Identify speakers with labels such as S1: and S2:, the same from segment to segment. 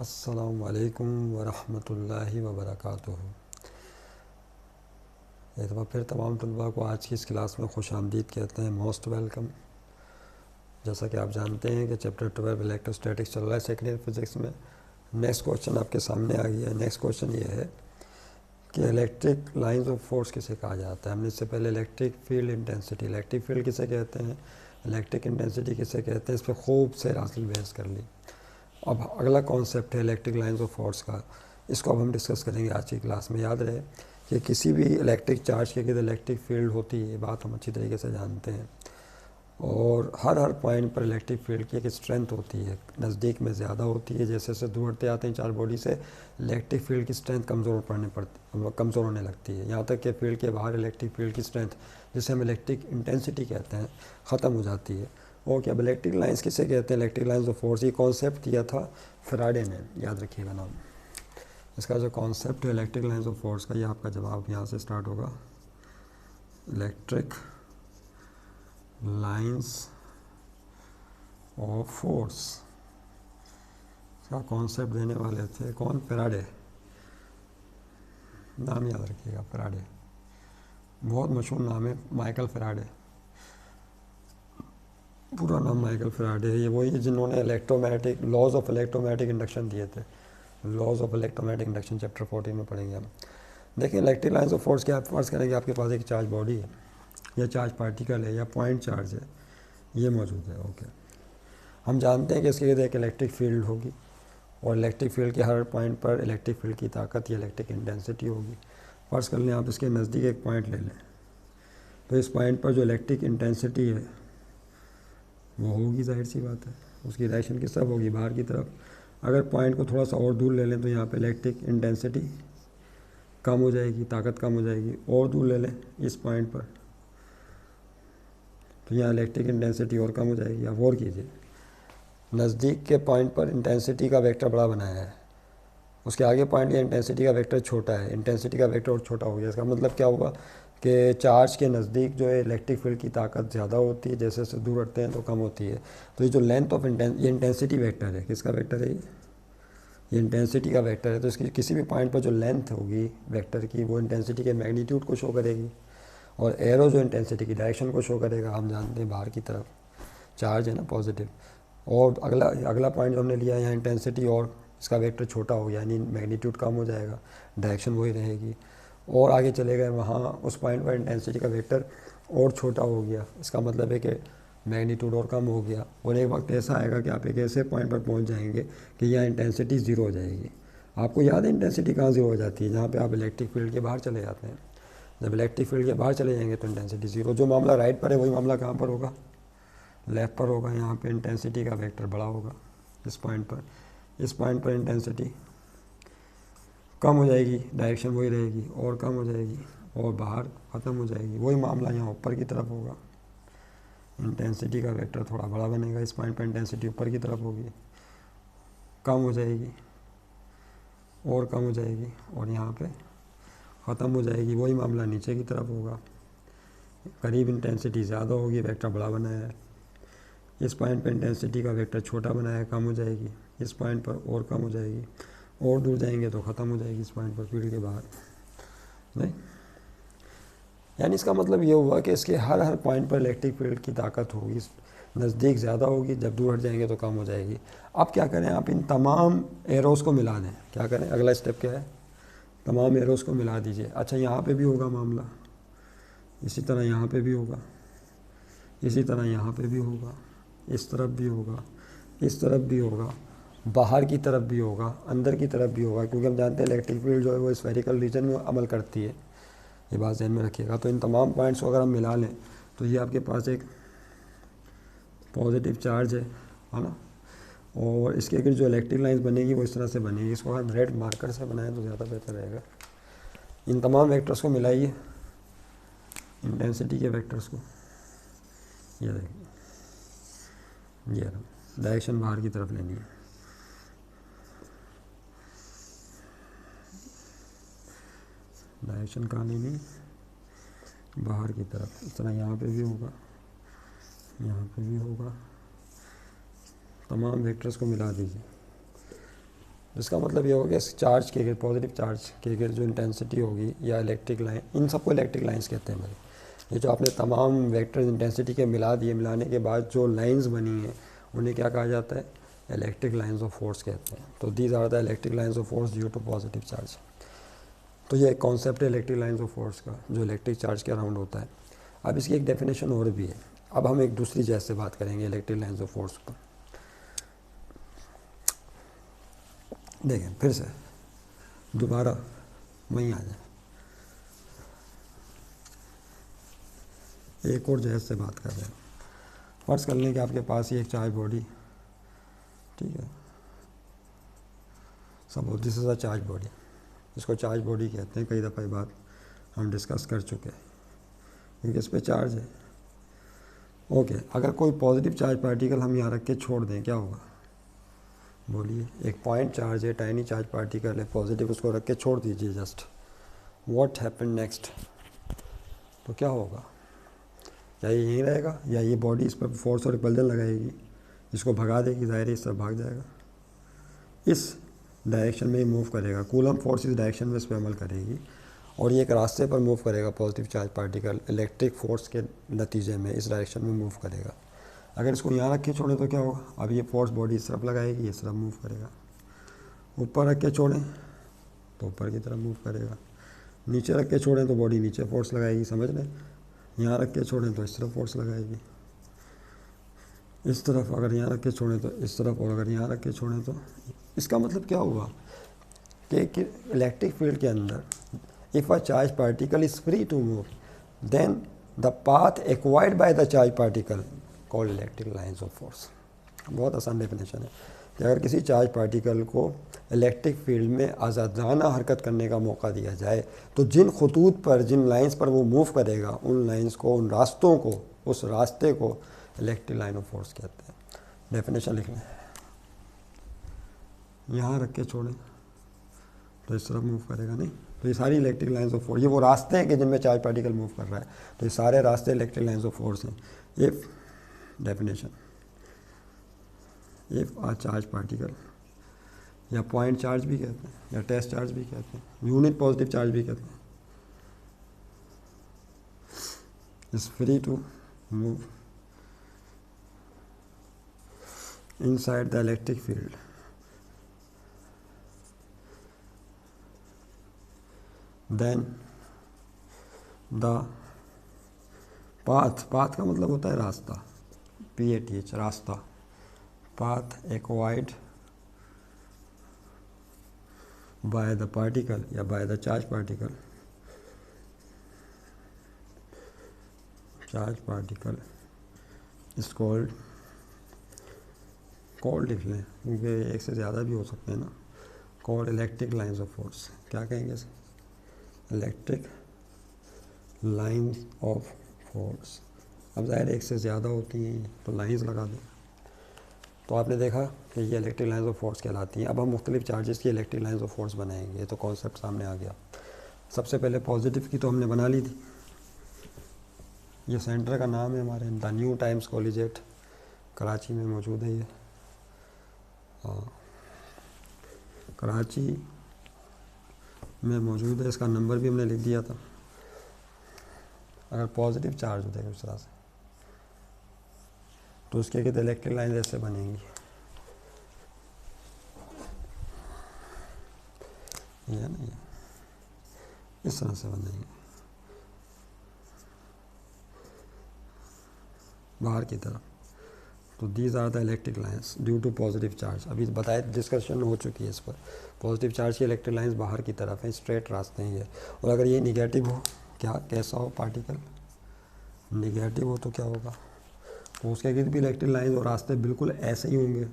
S1: अस्सलामुअलैकुम वरहमतुल्लाहि वबरकातुहू। एक दफ़ा फिर तमाम तलबा को आज की इस क्लास में खुश आमदीद कहते हैं, मोस्ट वेलकम। जैसा कि आप जानते हैं कि चैप्टर 12 इलेक्ट्रोस्टैटिक्स चल रहा है सेकेंड ईयर फिज़िक्स में। नेक्स्ट क्वेश्चन आपके सामने आ गया है। नेक्स्ट क्वेश्चन ये है कि इलेक्ट्रिक लाइंस ऑफ फोर्स किसे कहा जाता है। हमने इससे पहले electric field intensity, electric field किसे कहते हैं, इलेक्ट्रिक इंटेंसिटी किसे कहते हैं, इस पर खूब से हासिल बहस कर ली। अब अगला कॉन्सेप्ट है इलेक्ट्रिक लाइंस ऑफ फोर्स का। इसको अब हम डिस्कस करेंगे आज की क्लास में। याद रहे कि किसी भी इलेक्ट्रिक चार्ज के इलेक्ट्रिक फील्ड होती है, ये बात हम अच्छी तरीके से जानते हैं। और हर पॉइंट पर इलेक्ट्रिक फील्ड की एक स्ट्रेंथ होती है, नज़दीक में ज़्यादा होती है। जैसे जैसे दूर हटते आते हैं चार बॉडी से, इलेक्ट्रिक फील्ड की स्ट्रेंथ कमज़ोर होने लगती है। यहाँ तक कि फील्ड के बाहर इलेक्ट्रिक फील्ड की स्ट्रेंथ, जिसे हम इलेक्ट्रिक इंटेंसिटी कहते हैं, ख़त्म हो जाती है। ओके, अब इलेक्ट्रिक लाइंस किसे कहते हैं, इलेक्ट्रिक लाइंस ऑफ फोर्स। ये कॉन्सेप्ट दिया था फैराडे ने, याद रखिएगा नाम। इसका जो कॉन्सेप्ट है इलेक्ट्रिक लाइंस ऑफ फोर्स का, ये आपका जवाब यहाँ से स्टार्ट होगा। इलेक्ट्रिक लाइंस ऑफ फोर्स का कॉन्सेप्ट देने वाले थे कौन, फैराडे। नाम याद रखिएगा, फैराडे, बहुत मशहूर नाम है, माइकल फैराडे। पूरा नाम माइकल फैराडे है। ये वही है जिन्होंने electromagnetic laws of electromagnetic induction दिए थे। Laws of electromagnetic induction chapter 14 में पढ़ेंगे हम। देखिए इलेक्ट्रिक लाइंस ऑफ फोर्स क्या, आप फर्ज करेंगे आपके पास एक चार्ज बॉडी है या चार्ज पार्टिकल है या पॉइंट चार्ज है, ये मौजूद है। ओके, हम जानते हैं कि इसके लिए एक इलेक्ट्रिक फील्ड होगी और इलेक्ट्रिक फील्ड के हर पॉइंट पर इलेक्ट्रिक फील्ड की ताकत या इलेक्ट्रिक इंटेंसिटी होगी। फ़र्ज़ कर लें आप इसके नज़दीक एक पॉइंट ले लें, तो इस पॉइंट पर जो इलेक्ट्रिक इंटेंसिटी है वो होगी, जाहिर सी बात है। उसकी डायरेक्शन किस तरफ होगी, बाहर की तरफ। अगर पॉइंट को थोड़ा सा और दूर ले लें तो यहाँ पे इलेक्ट्रिक इंटेंसिटी कम हो जाएगी, ताकत कम हो जाएगी। और दूर ले लें इस पॉइंट पर तो यहाँ इलेक्ट्रिक इंटेंसिटी और कम हो जाएगी। आप और कीजिए, नज़दीक के पॉइंट पर इंटेंसिटी का वेक्टर बड़ा बनाया है, उसके आगे पॉइंट या इंटेंसिटी का वेक्टर छोटा है, इंटेंसिटी का वेक्टर और छोटा हो गया। इसका मतलब क्या होगा कि चार्ज के नज़दीक जो है इलेक्ट्रिक फील्ड की ताकत ज़्यादा होती है, जैसे जैसे दूर हटते हैं तो कम होती है। तो ये जो लेंथ ऑफ ये इंटेंसिटी वेक्टर है, किसका वेक्टर है ये इंटेंसिटी का वेक्टर है। तो इसकी किसी भी पॉइंट पर जो लेंथ होगी वेक्टर की, वो इंटेंसिटी के मैग्नीट्यूड को शो करेगी। और एरो जो इंटेंसिटी की डायरेक्शन को शो करेगा। हम जानते हैं बाहर की तरफ चार्ज है ना, पॉजिटिव। और अगला पॉइंट जो हमने लिया है यहाँ इंटेंसिटी, और इसका वेक्टर छोटा हो गया, यानी मैग्नीट्यूड कम हो जाएगा, डायरेक्शन वही रहेगी। और आगे चले गए वहाँ, उस पॉइंट पर इंटेंसिटी का वेक्टर और छोटा हो गया, इसका मतलब है कि मैग्नीट्यूड और कम हो गया। और एक वक्त ऐसा आएगा कि आप एक ऐसे पॉइंट पर पहुँच जाएंगे कि यहाँ इंटेंसिटी ज़ीरो हो जाएगी। आपको याद है इंटेंसिटी कहाँ ज़ीरो हो जाती है, जहाँ पर आप इलेक्ट्रिक फील्ड के बाहर चले जाते हैं। जब इलेक्ट्रिक फील्ड के बाहर चले जाएंगे तो इंटेंसिटी ज़ीरो। जो मामला राइट पर है वही मामला कहाँ पर होगा, लेफ़्ट पर होगा। यहाँ पे इंटेंसिटी का वेक्टर बड़ा होगा इस पॉइंट पर। इस पॉइंट पर इंटेंसिटी कम हो जाएगी, डायरेक्शन वही रहेगी, और कम हो जाएगी और बाहर ख़त्म हो जाएगी। वही मामला यहाँ ऊपर की तरफ होगा, इंटेंसिटी का वेक्टर थोड़ा बड़ा बनेगा। इस पॉइंट पर इंटेंसिटी ऊपर की तरफ होगी, कम हो जाएगी और कम हो जाएगी, और यहाँ पे ख़त्म हो जाएगी। वही मामला नीचे की तरफ होगा, करीब इंटेंसिटी ज़्यादा होगी, वेक्टर बड़ा बनाया है। इस पॉइंट पर इंटेंसिटी का वेक्टर छोटा बनाया है, कम हो जाएगी। इस पॉइंट पर और कम हो जाएगी, और दूर जाएंगे तो ख़त्म हो जाएगी इस पॉइंट पर, फील्ड के बाहर नहीं। यानी इसका मतलब ये हुआ कि इसके हर पॉइंट पर इलेक्ट्रिक फील्ड की ताकत होगी, नज़दीक ज़्यादा होगी, जब दूर हट जाएंगे तो कम हो जाएगी। अब क्या करें, आप इन तमाम एरोज़ को मिला दें। क्या करें, अगला स्टेप क्या है, तमाम एरोज़ को मिला दीजिए। अच्छा, यहाँ पे भी होगा मामला, इसी तरह यहाँ पे भी होगा, इसी तरह यहाँ पे भी होगा, इस तरफ भी होगा, इस तरफ भी होगा, बाहर की तरफ भी होगा, अंदर की तरफ भी होगा। क्योंकि हम जानते हैं इलेक्ट्रिक फील्ड जो है वो स्फेरिकल रीजन में अमल करती है, ये बात ध्यान में रखिएगा। तो इन तमाम पॉइंट्स को अगर हम मिला लें तो ये आपके पास एक पॉजिटिव चार्ज है ना। और इसके अगर जो इलेक्ट्रिक लाइंस बनेगी वो इस तरह से बनेगी। इसको अगर रेड मार्कर से बनाएं तो ज़्यादा बेहतर रहेगा। इन तमाम वेक्टर्स को मिलाइए, इंटेंसिटी के वेक्टर्स को, ये देखिए, ये डायरेक्शन बाहर की तरफ लेनी है। डायरेक्शन कहाँ लेनी, बाहर की तरफ। इस तरह यहाँ पे भी होगा, यहाँ पे भी होगा। तमाम वेक्टर्स को मिला दीजिए। जिसका मतलब ये हो गया इस चार्ज के गिर, पॉजिटिव चार्ज के गिर जो इंटेंसिटी होगी या इलेक्ट्रिक लाइन, इन सबको इलेक्ट्रिक लाइंस कहते हैं भाई। ये जो आपने तमाम वेक्टर्स इंटेंसिटी के मिला दिए, मिलाने के बाद जो लाइंस बनी हैं उन्हें क्या कहा जाता है, इलेक्ट्रिक लाइंस ऑफ फोर्स कहते हैं। तो these are the electric lines of force due to positive charge. तो ये कॉन्सेप्ट है इलेक्ट्रिक लाइंस ऑफ फोर्स का, जो इलेक्ट्रिक चार्ज के अराउंड होता है। अब इसकी एक डेफिनेशन और भी है। अब हम एक दूसरी चीज़ से बात करेंगे इलेक्ट्रिक लाइंस ऑफ फोर्स पर। देखें फिर से दोबारा वहीं आ जाए, एक और जैसे से बात कर रहे हैं। फर्ज कर लें कि आपके पास ही एक चार्ज बॉडी, ठीक है, suppose this is a charge body, इसको चार्ज बॉडी कहते हैं। कई दफ़ा ये बात हम डिस्कस कर चुके हैं क्योंकि इस पर चार्ज है। ओके, अगर कोई पॉजिटिव चार्ज पार्टिकल हम यहाँ रख के छोड़ दें क्या होगा, बोलिए। एक पॉइंट चार्ज है, टाइनी चार्ज पार्टिकल है, पॉजिटिव, उसको रख के छोड़ दीजिए जस्ट, व्हाट हैपन नेक्स्ट, तो क्या होगा, या ये यहीं रहेगा या ये बॉडी इस पर फोर्स और रिपल्जन लगाएगी, इसको भगा देगी, ज़ाहिर है इस तरफ भाग जाएगा, इस डायरेक्शन में ही मूव करेगा। कूलम फोर्स इस डायरेक्शन में इस पर अमल करेगी और ये एक रास्ते पर मूव करेगा। Positive charge particle electric force के नतीजे में इस डायरेक्शन में मूव करेगा। अगर इसको यहाँ रख के छोड़ें तो क्या होगा, अब ये फोर्स बॉडी इस तरफ लगाएगी, इस तरफ मूव करेगा। ऊपर रख के छोड़ें तो ऊपर की तरफ मूव करेगा, नीचे रख के छोड़ें तो बॉडी नीचे फोर्स लगाएगी, समझ लें। यहाँ रख के छोड़ें तो इस तरफ फोर्स लगाएगी, इस तरफ अगर यहाँ रख के छोड़ें तो इस तरफ, और अगर यहाँ रख के छोड़ें तो। इसका मतलब क्या हुआ कि इलेक्ट्रिक फील्ड के अंदर if a charge particle is free to move then the path acquired by the charge particle called electric lines of force. बहुत आसान डेफिनेशन है कि अगर किसी चार्ज पार्टिकल को इलेक्ट्रिक फील्ड में आज़ादाना हरकत करने का मौका दिया जाए तो जिन खतूत पर, जिन लाइंस पर वो मूव करेगा, उन लाइंस को, उन रास्तों को, उस रास्ते को इलेक्ट्रिक लाइन ऑफ फोर्स कहते हैं। डेफिनेशन लिख लें, यहाँ रख के छोड़ें तो इस तरफ मूव करेगा नहीं, तो ये सारी इलेक्ट्रिक लाइंस ऑफ फोर्स, ये वो रास्ते हैं कि जिनमें चार्ज पार्टिकल मूव कर रहा है, तो ये सारे रास्ते इलेक्ट्रिक लाइंस ऑफ फोर्स हैं। If definition, if a charge particle, या पॉइंट चार्ज भी कहते हैं, या टेस्ट चार्ज भी कहते हैं, यूनिट पॉजिटिव चार्ज भी कहते हैं, is free to move inside the electric field then the path का मतलब होता है रास्ता, PATH रास्ता, path acquired by the particle या by the charge particle is called लिख लें क्योंकि एक से ज़्यादा भी हो सकते हैं ना, called electric lines of force. क्या कहेंगे इसे, इलेक्ट्रिक लाइंस ऑफ फोर्स। अब ज़ाहिर एक से ज़्यादा होती हैं तो लाइंस लगा दें। तो आपने देखा कि ये इलेक्ट्रिक लाइंस ऑफ फोर्स कहलाती हैं। अब हम मुख्तलिफ चार्जेस की इलेक्ट्रिक लाइंस ऑफ फोर्स बनाएंगे, तो कॉन्सेप्ट सामने आ गया। सबसे पहले पॉजिटिव की तो हमने बना ली थी, ये सेंटर का नाम है हमारे, the new times collegiate, Karachi में मौजूद है ये। कराची में मौजूद है, इसका नंबर भी हमने लिख दिया था। अगर पॉजिटिव चार्ज होता है उस तरह से तो उसके कहते इलेक्ट्रिक लाइन ऐसे बनेंगी, ये ना, ये इस तरह से बनेंगे बाहर की तरफ। तो these are the electric lines due to positive charge. अभी बताए, डिस्कशन हो चुकी है इस पर। पॉजिटिव चार्ज की इलेक्ट्रिक लाइंस बाहर की तरफ हैं, स्ट्रेट रास्ते हैं ये। और अगर ये निगेटिव हो, क्या कैसा हो पार्टिकल, निगेटिव हो तो क्या होगा, तो उसके गिर्द भी इलेक्ट्रिक लाइंस और रास्ते बिल्कुल ऐसे ही होंगे।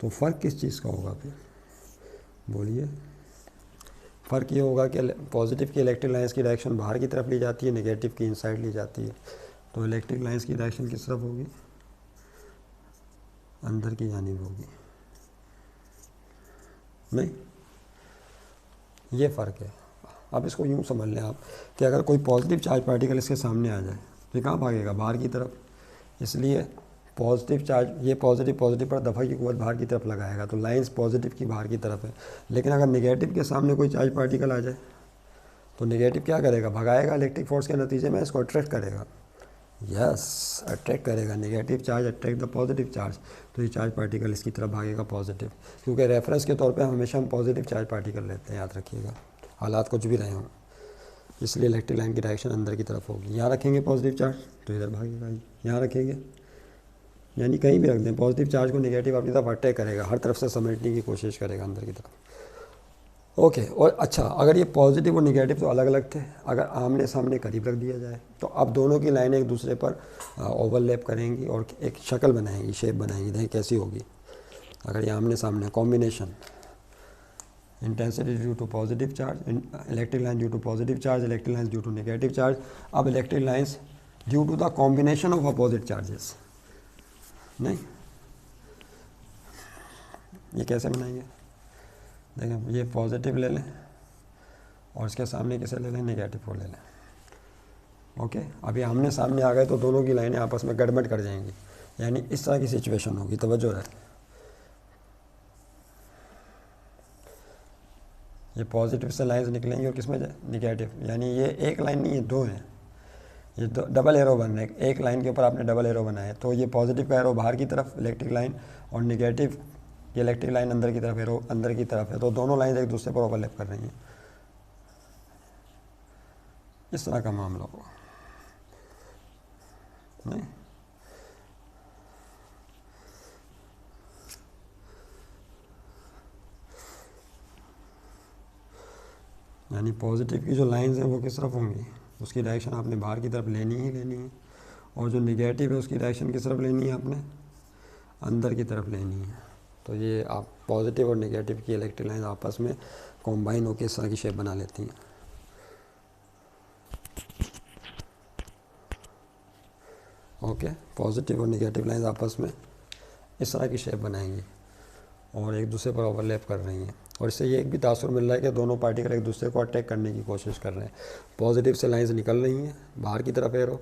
S1: तो फ़र्क किस चीज़ का होगा फिर, बोलिए। फ़र्क ये होगा कि पॉजिटिव की इलेक्ट्रिक लाइंस की डायरेक्शन बाहर की तरफ ली जाती है, नेगेटिव की इनसाइड ली जाती है। तो इलेक्ट्रिक लाइंस की डायरेक्शन किस तरफ होगी, अंदर की जानिब होगी। नहीं, ये फ़र्क है। अब इसको यूँ समझ लें आप कि अगर कोई पॉजिटिव चार्ज पार्टिकल इसके सामने आ जाए तो ये कहाँ भागेगा, बाहर की तरफ। इसलिए पॉजिटिव चार्ज, ये पॉजिटिव पॉजिटिव पर दफ़ा की कुव्वत बाहर की तरफ लगाएगा, तो लाइंस पॉजिटिव की बाहर की तरफ है। लेकिन अगर नेगेटिव के सामने कोई चार्ज पार्टिकल आ जाए तो नेगेटिव क्या करेगा, भगाएगा, इलेक्ट्रिक फोर्स के नतीजे में इसको अट्रैक्ट करेगा। यस, अट्रैक्ट करेगा, negative charge attract the positive charge, तो ये चार्ज पार्टिकल इसकी तरफ भागेगा पॉजिटिव, क्योंकि रेफरेंस के तौर पे हमेशा हम पॉजिटिव चार्ज पार्टिकल लेते हैं, याद रखिएगा, हालात कुछ भी रहे हों। इसलिए इलेक्ट्रिक लाइन की डायरेक्शन अंदर की तरफ होगी। यहाँ रखेंगे पॉजिटिव चार्ज तो इधर भागेगा, यहाँ रखेंगे, यानी कहीं भी रख दें, पॉजिटिव चार्ज को नेगेटिव अपनी तरफ अटैक करेगा, हर तरफ से समेटने की कोशिश करेगा अंदर की तरफ। ओके और अच्छा, अगर ये पॉजिटिव और नेगेटिव तो अलग अलग थे, अगर आमने सामने करीब रख दिया जाए तो अब दोनों की लाइनें एक दूसरे पर ओवरलैप करेंगी और एक शक्ल बनाएंगी, शेप बनाएंगी। देखें कैसी होगी अगर ये आमने सामने combination, intensity due to positive charge, electric line due to positive charge, electric line due to negative charge. अब electric lines due to the combination of opposite charges, नहीं, ये कैसे बनाएंगे, देखें ये पॉजिटिव ले लें और इसके सामने किसे ले लें, नेगेटिव को ले लें। ओके, अभी आमने सामने आ गए तो दोनों की लाइनें आपस में गड़बड़ कर जाएंगी, यानी इस तरह की सिचुएशन होगी, तवज्जो रहे। ये पॉजिटिव से लाइंस निकलेंगी और किसमें नेगेटिव, यानी ये एक लाइन नहीं है, दो हैं, ये डबल एरो बन रहे हैं, एक लाइन के ऊपर आपने डबल एरो बनाया है, तो ये पॉजिटिव का एरो बाहर की तरफ इलेक्ट्रिक लाइन और नेगेटिव ये इलेक्ट्रिक लाइन अंदर की तरफ, एरो अंदर की तरफ है, तो दोनों लाइन एक दूसरे पर ओवरलैप कर रही हैं। इस तरह का मामला होगा, नहीं, यानी पॉजिटिव की जो लाइंस हैं वो किस तरफ होंगी, उसकी डायरेक्शन आपने बाहर की तरफ लेनी ही लेनी है, और जो नेगेटिव है उसकी डायरेक्शन किस तरफ लेनी है, आपने अंदर की तरफ लेनी है। तो ये आप पॉजिटिव और नेगेटिव की इलेक्ट्रिक लाइन आपस में कॉम्बाइन होकर इस तरह की शेप बना लेती हैं। ओके, पॉजिटिव और नेगेटिव लाइन आपस में इस तरह की शेप बनाएंगी और एक दूसरे पर ओवरलैप कर रही हैं, और इससे ये एक भी तासुर मिल रहा है कि दोनों पार्टिकल एक दूसरे को अटैक करने की कोशिश कर रहे हैं। पॉजिटिव से लाइंस निकल रही हैं बाहर की तरफ एरो,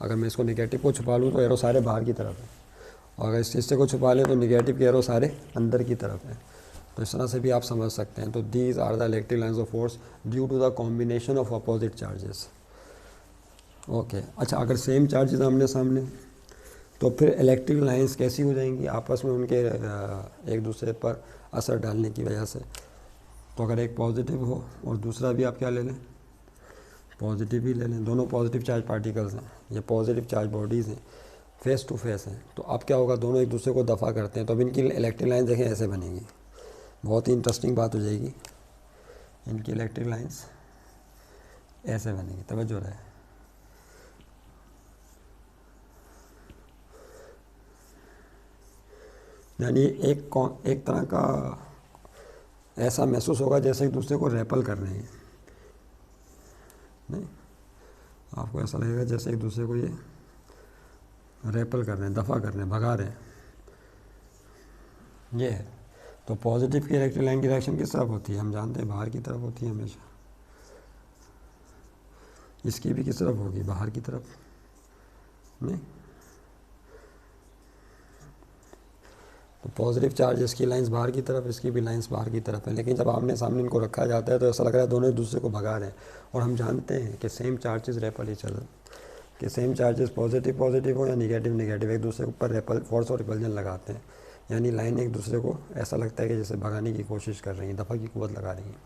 S1: अगर मैं इसको नेगेटिव को छुपा लूँ तो एरो सारे बाहर की तरफ है, और अगर इस हिस्से को छुपा लें तो नेगेटिव के एरो सारे अंदर की तरफ हैं। तो इस तरह से भी आप समझ सकते हैं। तो these are the electric lines of force due to the combination of opposite charges. Okay, अच्छा, अगर सेम चार्जेस आमने सामने तो फिर इलेक्ट्रिक लाइंस कैसी हो जाएंगी, आपस में उनके एक दूसरे पर असर डालने की वजह से। तो अगर एक पॉजिटिव हो और दूसरा भी आप क्या ले लें, पॉजिटिव ही ले लें, दोनों पॉजिटिव चार्ज पार्टिकल्स हैं, ये पॉजिटिव चार्ज बॉडीज़ हैं, फेस टू फेस हैं, तो अब क्या होगा, दोनों एक दूसरे को दफ़ा करते हैं, तो अब इनकी इलेक्ट्रिक लाइन देखें ऐसे बनेंगी। बहुत ही इंटरेस्टिंग बात हो जाएगी, इनकी इलेक्ट्रिक लाइंस ऐसे बनेंगी, तवज्जो रहे। यानी एक तरह का ऐसा महसूस होगा जैसे एक दूसरे को रेपल कर रहे हैं, नहीं, आपको ऐसा लगेगा जैसे एक दूसरे को ये रेपल कर रहे हैं, दफ़ा कर रहे हैं, भगा रहे हैं, ये है। तो पॉजिटिव की इलेक्ट्रिक लाइन की डायरेक्शन किस तरफ होती है, हम जानते हैं बाहर की तरफ होती है हमेशा, इसकी भी किस तरफ होगी, बाहर की तरफ, नहीं। तो पॉजिटिव चार्ज इसकी लाइंस बाहर की तरफ, इसकी भी लाइंस बाहर की तरफ है, लेकिन जब आमने सामने इनको रखा जाता है तो ऐसा लग रहा है दोनों एक दूसरे को भगा रहे हैं। और हम जानते हैं कि same charges REPL each other, कि सेम चार्जेस पॉजिटिव पॉजिटिव हो या निगेटिव निगेटिव, एक दूसरे के ऊपर रेपल फोर्स और रिपल्जन लगाते हैं, यानी लाइन एक दूसरे को ऐसा लगता है कि जैसे भगाने की कोशिश कर रही हैं, दफ़ा की कुव्वत लगा रही हैं।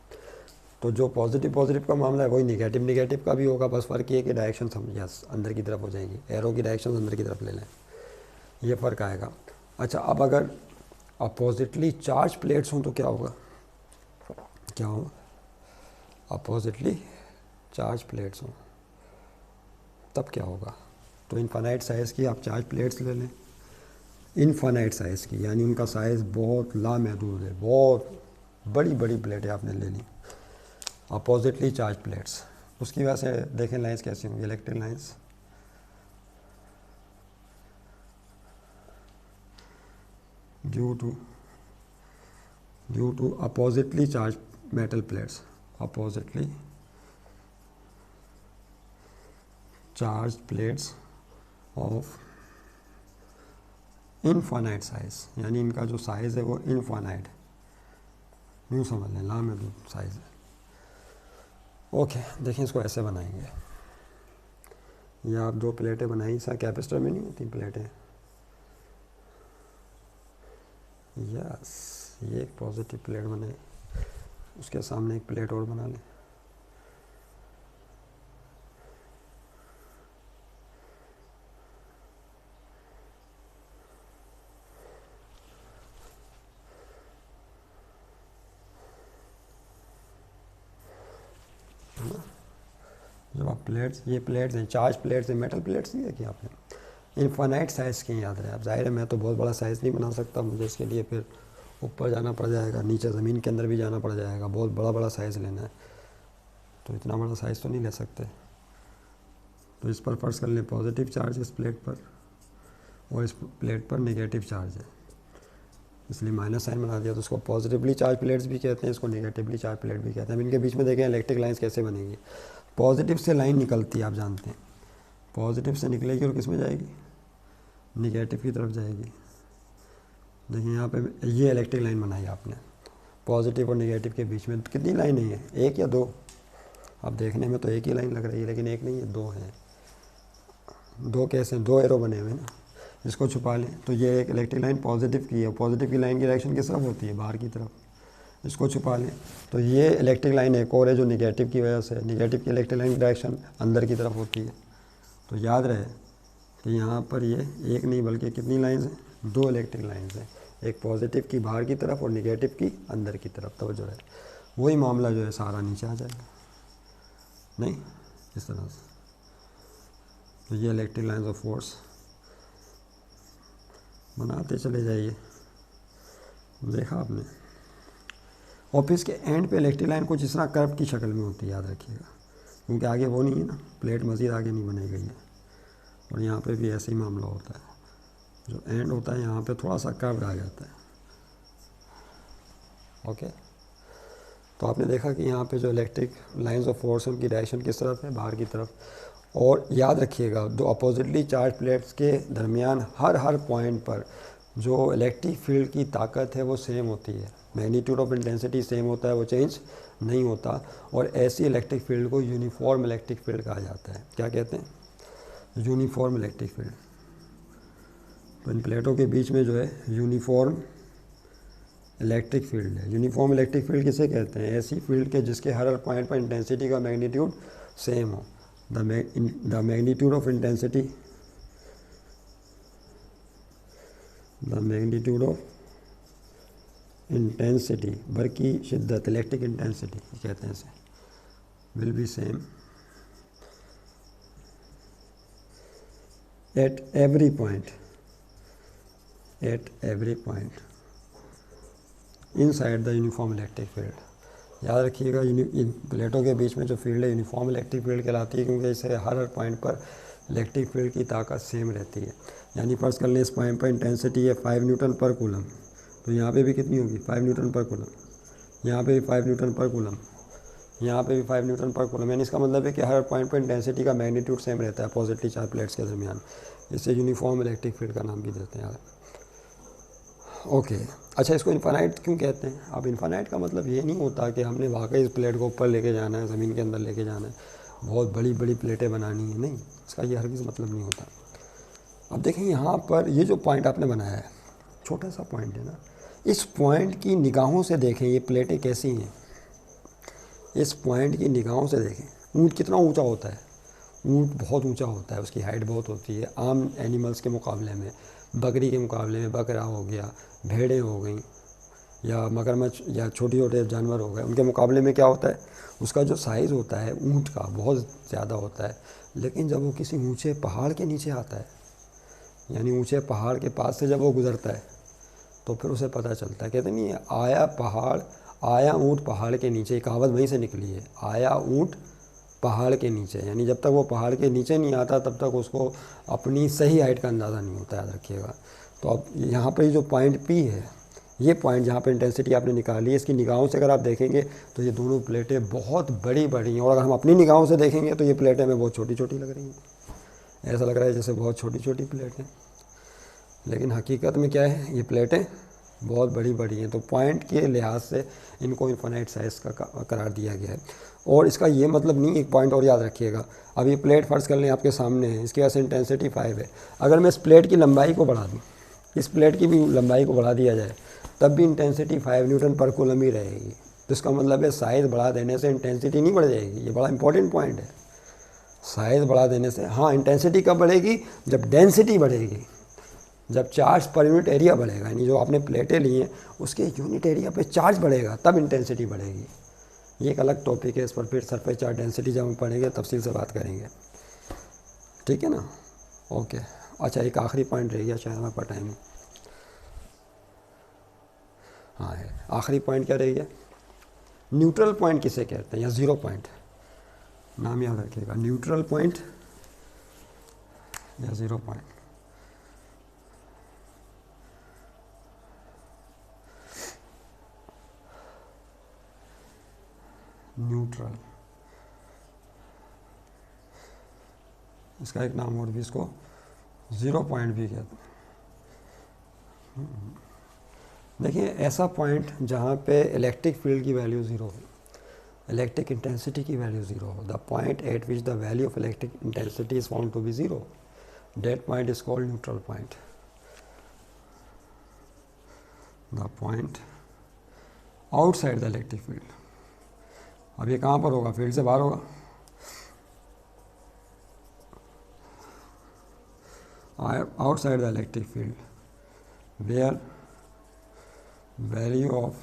S1: तो जो पॉजिटिव पॉजिटिव का मामला है वही निगेटिव निगेटिव का भी होगा, बस फ़र्क ये कि डायरेक्शन यस अंदर की तरफ हो जाएगी, एरो की डायरेक्शन अंदर की तरफ ले लें, ये फ़र्क आएगा। अच्छा, अब अगर अपोजिटली चार्ज प्लेट्स हों तो क्या होगा, क्या होगा, अपोजिटली चार्ज प्लेट्स हों तब क्या होगा। तो इनफाइनाइट साइज़ की आप चार्ज प्लेट्स ले लें, इनफाइनाइट साइज़ की, यानी उनका साइज़ बहुत लामहदूद है, बहुत बड़ी बड़ी प्लेटें आपने ले ली, अपोजिटली चार्ज प्लेट्स, उसकी वजह से देखें लाइंस कैसी होंगी, electric lines due to oppositely charge metal plates, oppositely charge plates of infinite size, यानी इनका जो साइज़ है वो इनफाइनाइट है, यूँ समझ लें, ला में जो साइज़ है। ओके, देखिए इसको ऐसे बनाएंगे। या आप दो प्लेटें बनाई, सा कैपेसिटर में नहीं होती प्लेटें, यस, ये एक पॉजिटिव प्लेट बनाई, उसके सामने एक प्लेट और बना लें। जब आप प्लेट्स, ये प्लेट्स हैं, चार्ज प्लेट्स हैं, मेटल प्लेट्स नहीं देखी आपने, इनफाइनाइट साइज़ की याद रहे। अब जाहिर है मैं तो बहुत बड़ा साइज़ नहीं बना सकता, मुझे इसके लिए फिर ऊपर जाना पड़ जाएगा, नीचे ज़मीन के अंदर भी जाना पड़ जाएगा, बहुत बड़ा बड़ा साइज़ लेना है, तो इतना बड़ा साइज़ तो नहीं ले सकते। तो इस पर फर्ज कर लें पॉजिटिव चार्ज इस प्लेट पर, और इस प्लेट पर नेगेटिव चार्ज है, इसलिए माइनस साइन बना दिया। तो उसको पॉजिटिवली चार्ज प्लेट्स भी कहते हैं, इसको नेगेटिवली चार्ज प्लेट भी कहते हैं। अब इनके बीच में देखें इलेक्ट्रिक लाइंस कैसे बनेगी। पॉजिटिव से लाइन निकलती है, आप जानते हैं, पॉजिटिव से निकलेगी और किस में जाएगी, निगेटिव की तरफ जाएगी। देखिए यहाँ पे ये इलेक्ट्रिक लाइन बनाई आपने, पॉजिटिव और निगेटिव के बीच में कितनी लाइनें हैं, एक या दो? अब देखने में तो एक ही लाइन लग रही है, लेकिन एक नहीं है, दो हैं। दो कैसे, दो एरो बने हुए हैं ना, इसको छुपा लें तो ये एक इलेक्ट्रिक लाइन पॉजिटिव की है, पॉजिटिव की लाइन की डायरेक्शन किस तरफ होती है, बाहर की तरफ, इसको छुपा लें तो ये इलेक्ट्रिक लाइन एक और है जो निगेटिव की वजह से, निगेटिव की इलेक्ट्रिक लाइन की डायरेक्शन अंदर की तरफ होती है। तो याद रहे कि यहाँ पर ये एक नहीं बल्कि कितनी लाइन्स हैं, दो इलेक्ट्रिक लाइन्स हैं, एक पॉजिटिव की बाहर की तरफ और निगेटिव की अंदर की तरफ। तो जो है वही मामला जो है सारा नीचे आ जाएगा, नहीं इस तरह से। तो ये इलेक्ट्रिक लाइन्स ऑफ फोर्स बनाते चले जाइए, देखा आपने। ऑफिस के एंड पे इलेक्ट्रिक लाइन कुछ इस तरह कर्व की शक्ल में होती है, याद रखिएगा, क्योंकि आगे वो नहीं है ना, प्लेट मज़ीद आगे नहीं बनाई गई है। और यहाँ पे भी ऐसे ही मामला होता है, जो एंड होता है यहाँ पे थोड़ा सा कर्व आ जाता है। ओके, तो आपने देखा कि यहाँ पे जो इलेक्ट्रिक लाइंस ऑफ फोर्स है उनकी डायरेक्शन किस तरफ है, बाहर की तरफ। और याद रखिएगा दो अपोजिटली चार्ज प्लेट्स के दरमियान हर पॉइंट पर जो इलेक्ट्रिक फील्ड की ताकत है वो सेम होती है, मैग्नीट्यूड ऑफ इंटेंसिटी सेम होता है, वो चेंज नहीं होता। और ऐसी इलेक्ट्रिक फील्ड को यूनिफॉर्म इलेक्ट्रिक फील्ड कहा जाता है। क्या कहते हैं, यूनिफॉर्म इलेक्ट्रिक फील्ड। तो इन प्लेटों के बीच में जो है यूनिफॉर्म इलेक्ट्रिक फील्ड है। यूनिफॉर्म इलेक्ट्रिक फील्ड किसे कहते हैं, ऐसी फील्ड के जिसके हर पॉइंट पर इंटेंसिटी का मैग्नीट्यूड सेम हो। The magnitude of intensity, the magnitude of intensity, भर की शिद्दत, इलेक्ट्रिक इंटेंसिटी कहते हैं इसे, will be same at every point, at every point inside the uniform electric field. याद रखिएगा इन प्लेटों के बीच में जो फील्ड है यूनिफॉर्म इलेक्ट्रिक फील्ड कहलाती है, क्योंकि इसे हर पॉइंट पर इलेक्ट्रिक फील्ड की ताकत सेम रहती है। यानी फर्ज कर लें इस पॉइंट पर इंटेंसिटी है 5 न्यूटन पर कूलम, तो यहाँ पे भी कितनी होगी, 5 न्यूटन पर कूलम, यहाँ पे भी 5 न्यूटन पर कूलम, यहाँ पे भी 5 न्यूटन पर कूलम। यानी इसका मतलब है कि हर पॉइंट पर इंटेंसिटी का मैग्नीट्यूड सेम रहता है पॉजिटिव चार्ज प्लेट्स के दरमियान। इसे यूनिफॉर्म इलेक्ट्रिक फील्ड का नाम भी देते हैं यार। ओके, अच्छा इसको इन्फानाइट क्यों कहते हैं। अब इन्फानाइट का मतलब ये नहीं होता कि हमने वाकई इस प्लेट को ऊपर लेके जाना है, ज़मीन के अंदर लेके जाना है, बहुत बड़ी बड़ी प्लेटें बनानी है, नहीं, इसका ये हरगिज़ मतलब नहीं होता। अब देखें यहाँ पर ये जो पॉइंट आपने बनाया है, छोटा सा पॉइंट है ना, इस पॉइंट की निगाहों से देखें ये प्लेटें कैसी हैं। इस पॉइंट की निगाहों से देखें ऊँट कितना ऊंचा होता है, ऊँट बहुत ऊंचा होता है, उसकी हाइट बहुत होती है आम एनिमल्स के मुकाबले में, बकरी के मुकाबले में, बकरा हो गया, भेड़ें हो गई, या मगरमच्छ या छोटे छोटे जानवर हो गए, उनके मुकाबले में क्या होता है, उसका जो साइज़ होता है ऊँट का बहुत ज़्यादा होता है। लेकिन जब वो किसी ऊंचे पहाड़ के नीचे आता है, यानी ऊंचे पहाड़ के पास से जब वो गुज़रता है, तो फिर उसे पता चलता है, कहते नहीं आया ऊँट पहाड़ के नीचे, कहावत वहीं से निकली है, आया ऊँट पहाड़ के नीचे। यानी जब तक वो पहाड़ के नीचे नहीं आता तब तक उसको अपनी सही हाइट का अंदाज़ा नहीं होता, याद रखिएगा। तो अब यहाँ पर जो पॉइंट P है, ये पॉइंट जहाँ पर इंटेंसिटी आपने निकाली है, इसकी निगाहों से अगर आप देखेंगे तो ये दोनों प्लेटें बहुत बड़ी बड़ी हैं, और अगर हम अपनी निगाहों से देखेंगे तो ये प्लेटें हमें बहुत छोटी छोटी लग रही हैं। ऐसा लग रहा है जैसे बहुत छोटी छोटी प्लेटें। लेकिन हकीकत में क्या है, ये प्लेटें बहुत बड़ी बड़ी हैं, तो पॉइंट के लिहाज से इनको इन्फिनाइट साइज़ का करार दिया गया है। और इसका ये मतलब नहीं, एक पॉइंट और याद रखिएगा, अब ये प्लेट फ़र्ज़ कर लें आपके सामने है, इसकी वजह से इंटेंसिटी 5 है। अगर मैं इस प्लेट की लंबाई को बढ़ा दूँ, इस प्लेट की भी लंबाई को बढ़ा दिया जाए, तब भी इंटेंसिटी 5 न्यूटन पर कूलम ही रहेगी। तो इसका मतलब है साइज़ बढ़ा देने से इंटेंसिटी नहीं बढ़ जाएगी। ये बड़ा इंपॉर्टेंट पॉइंट है। साइज़ बढ़ा देने से, हाँ, इंटेंसिटी कब बढ़ेगी, जब डेंसिटी बढ़ेगी, जब चार्ज पर यूनिट एरिया बढ़ेगा, यानी जो आपने प्लेटें ली हैं उसके यूनिट एरिया पे चार्ज बढ़ेगा, तब इंटेंसिटी बढ़ेगी। ये एक अलग टॉपिक है, इस पर फिर सरफेस चार्ज डेंसिटी जब हम पढ़ेंगे तफसील से बात करेंगे, ठीक है ना। ओके, अच्छा, एक आखिरी पॉइंट रह गया शायद हमारे पास टाइम, हाँ है, आखिरी पॉइंट क्या रह गया, न्यूट्रल पॉइंट किसे कहते हैं, या ज़ीरो पॉइंट, नाम याद रखिएगा, न्यूट्रल पॉइंट या ज़ीरो पॉइंट। न्यूट्रल, इसका एक नाम और भी, इसको ज़ीरो पॉइंट भी कहते हैं। देखिए, ऐसा पॉइंट जहाँ पे इलेक्ट्रिक फील्ड की वैल्यू ज़ीरो हो, इलेक्ट्रिक इंटेंसिटी की वैल्यू ज़ीरो हो, the point at which the value of electric intensity is found to be zero, that point is called neutral point. The point outside the electric field, अब ये कहाँ पर होगा, field से बाहर होगा, outside the electric field, where value of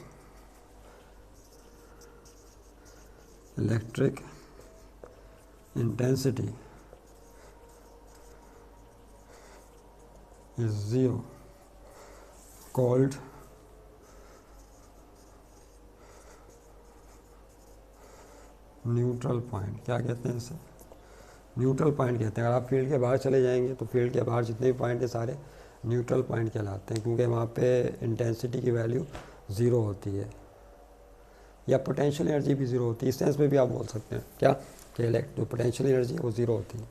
S1: electric intensity is zero, called neutral point. क्या कहते हैं इसे, न्यूट्रल पॉइंट कहते हैं। अगर आप फील्ड के बाहर चले जाएंगे तो फील्ड के बाहर जितने भी पॉइंट हैं सारे न्यूट्रल पॉइंट कहलाते हैं, क्योंकि वहाँ पे इंटेंसिटी की वैल्यू ज़ीरो होती है, या पोटेंशियल एनर्जी भी ज़ीरो होती है। इस सेंस में भी आप बोल सकते हैं क्या, कि जो पोटेंशियल एनर्जी है वो ज़ीरो होती है,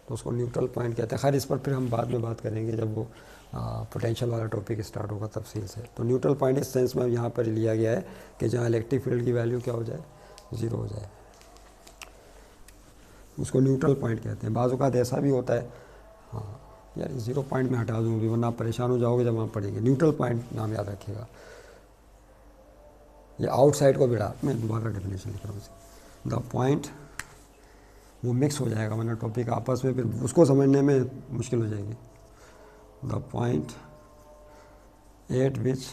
S1: तो उसको न्यूट्रल पॉइंट कहते हैं। खैर, इस पर फिर हम बाद में बात करेंगे जब वो पोटेंशियल वाला टॉपिक स्टार्ट होगा तफसील से। तो न्यूट्रल पॉइंट इस सेंस में यहाँ पर लिया गया है कि जहाँ इलेक्ट्रिक फील्ड की वैल्यू क्या हो जाए, ज़ीरो हो जाए, उसको न्यूट्रल पॉइंट कहते हैं। बाज़ औक़ात ऐसा भी होता है, हाँ यार, ज़ीरो पॉइंट में हटा दूँगी वरना आप परेशान हो जाओगे जब वहाँ पढ़ेंगे। न्यूट्रल पॉइंट नाम याद रखिएगा। ये आउटसाइड को बिड़ा, मैं दोबारा डेफिनेशन लिख रहा हूँ, द पॉइंट, वो मिक्स हो जाएगा वरना टॉपिक आपस में, फिर उसको समझने में मुश्किल हो जाएगी। The point at which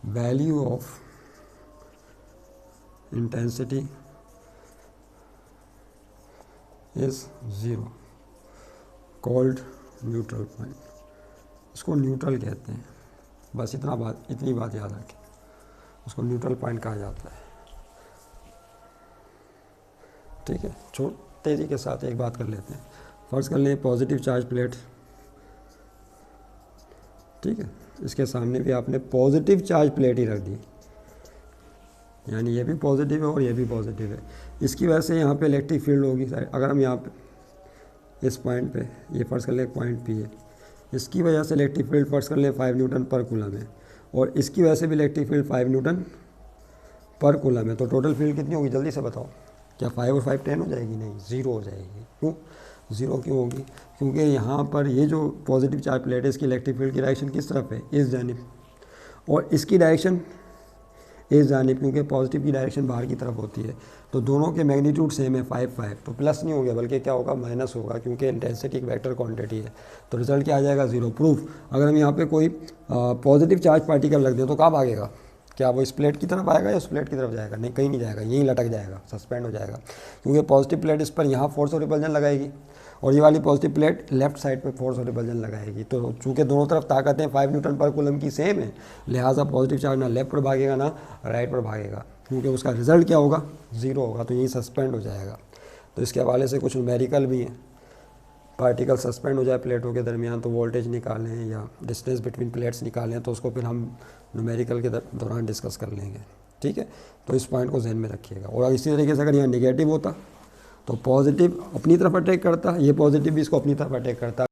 S1: value of intensity is zero, called neutral point. इसको न्यूट्रल कहते हैं, बस इतनी बात याद रखें, उसको न्यूट्रल पॉइंट कहा जाता है। ठीक है, तेज़ी के साथ एक बात कर लेते हैं। फर्ज कर लें पॉजिटिव चार्ज प्लेट, ठीक है, इसके सामने भी आपने पॉजिटिव चार्ज प्लेट ही रख दी, यानी ये भी पॉजिटिव है और ये भी पॉजिटिव है। इसकी वजह से यहाँ पे इलेक्ट्रिक फील्ड होगी। अगर हम यहाँ पे इस पॉइंट पे ये फ़र्ज़ कर लें पॉइंट पी है, इसकी वजह से इलेक्ट्रिक फील्ड फ़र्ज़ कर लें 5 न्यूटन पर कूलम है, और इसकी वजह से भी इलेक्ट्रिक फील्ड 5 न्यूटन पर कूलम है। तो टोटल फील्ड कितनी होगी, जल्दी से बताओ। क्या 5 और 5 10 हो जाएगी? नहीं, ज़ीरो हो जाएगी। क्यों ज़ीरो क्यों होगी? क्योंकि यहाँ पर ये जो पॉजिटिव चार्ज प्लेट है, इसकी इलेक्ट्रिक फील्ड की डायरेक्शन किस तरफ है, इस जानिब, और इसकी डायरेक्शन इस जानिब, क्योंकि पॉजिटिव की डायरेक्शन बाहर की तरफ होती है। तो दोनों के मैग्नीट्यूड सेम है, 5 5, तो प्लस नहीं हो गया बल्कि क्या होगा, माइनस होगा, क्योंकि इंटेंसिटी एक वेक्टर क्वांटिटी है। तो रिजल्ट क्या आ जाएगा, ज़ीरो। प्रूफ, अगर हम यहाँ पे कोई पॉजिटिव चार्ज पार्टिकल रख दें तो कहाँ भागेगा, क्या वो इस प्लेट की तरफ आएगा या उस प्लेट की तरफ जाएगा? नहीं, कहीं नहीं जाएगा, यहीं लटक जाएगा, सस्पेंड हो जाएगा, क्योंकि पॉजिटिव प्लेट इस पर यहाँ फोर्स और रिपल्जन लगाएगी, और ये वाली पॉजिटिव प्लेट लेफ्ट साइड पे फोर्स और रिपल्जन लगाएगी। तो चूँकि दोनों तरफ ताकतें 5 न्यूटन पर कूलम की सेम है, लिहाजा पॉजिटिव चार्ज ना लेफ्ट पर भागेगा ना राइट पर भागेगा, क्योंकि उसका रिजल्ट क्या होगा, ज़ीरो होगा, तो यहीं सस्पेंड हो जाएगा। तो इसके हवाले से कुछ न्यूमेरिकल भी हैं, पार्टिकल सस्पेंड हो जाए प्लेटों के दरमियान तो वोल्टेज निकालें या डिस्टेंस बिटवीन प्लेट्स निकालें, तो उसको फिर हम न्यूमेरिकल के दौरान डिस्कस कर लेंगे। ठीक है, तो इस पॉइंट को जहन में रखिएगा। और इसी तरीके से अगर यहाँ नेगेटिव होता तो पॉजिटिव अपनी तरफ अटैक करता, ये पॉजिटिव भी इसको अपनी तरफ अटैक करता।